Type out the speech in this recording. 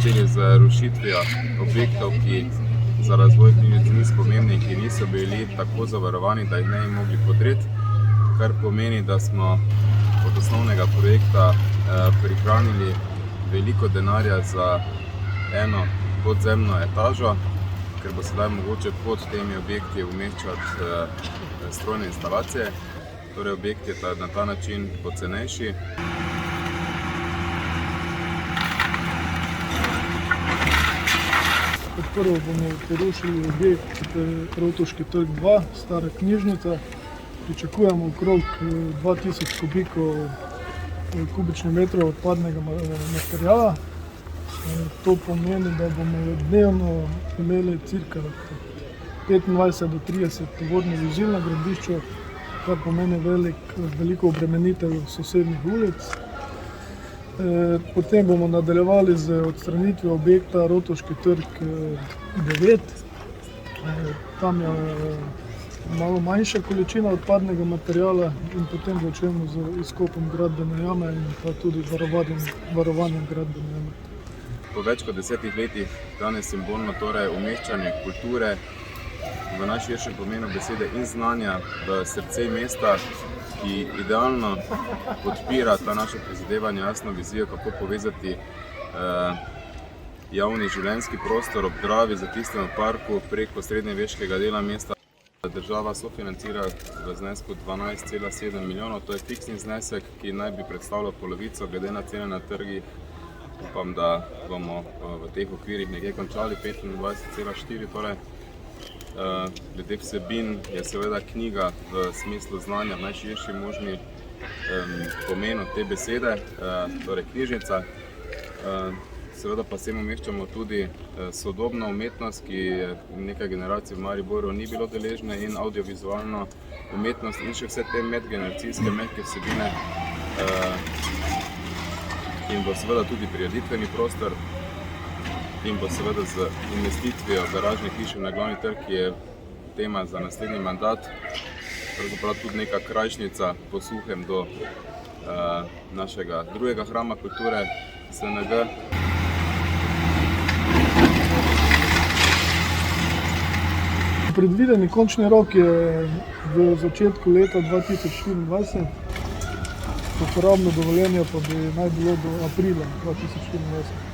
začeli z rušitvijo objektov, ki za razvoj knjižnic niso pomembni, ki niso bili tako zavarovani, da jih ne bi mogli podreti, kar pomeni, da smo od osnovnega projekta prihranili veliko denarja za eno podzemno etažo, ker bo sedaj mogoče pod temi objekti umeščati strojne instalacije. Torej objekt je na ta način pocenejši. Kot prvo bomo porušili objekt Rotovški trg 2, stara knjižnica. Pričakujemo okrog 2000 kubičnih metrov odpadnega materijala. To pomeni, da bomo dnevno imeli cirka 25 do 30 tovornih vozil na gradbišču, kar pomeni veliko obremenitev sosednjih ulic. Potem bomo nadaljevali z odstranitvijo objekta Rotovški trg 9. Tam je malo manjša količina odpadnega materijala in potem začnemo z izkopom gradbene jame in pa tudi varovanjem gradbene jame. Po več kot 10 letih danes simbolno torej umeščanje kulture v najširšem pomenu besede in znanja v srce mesta, ki idealno podpira ta naše prizadevanje, jasno vizijo, kako povezati javni življenjski prostor ob Dravi, Zatistem parku preko srednjeveškega dela mesta. Država sofinancira v znesku 12,7 milijonov, to je fiksni znesek, ki naj bi predstavljal polovico glede na cene na trgi. Upam, da bomo v teh okvirih nekje končali 25,4. Torej, glede vsebin je seveda knjiga v smislu znanja v najširši možni pomenu te besede, torej knjižnica. Seveda pa sem umeščamo tudi sodobno umetnost, ki nekaj generacij v Mariboru ni bilo deležne, in audiovizualno umetnost in še vse te medgeneracijske mehke vsebine. In bo seveda tudi prireditveni prostor in bo seveda z investitvijo garažne hiše na Glavni trg, ki je tema za naslednji mandat, pravzaprav tudi neka krajšnica po suhem do našega drugega hrama kulture SNG. Predvideni končni rok je v začetku leta 2024. Uporabno dovoljenje pa bi naj bilo do aprila 2024.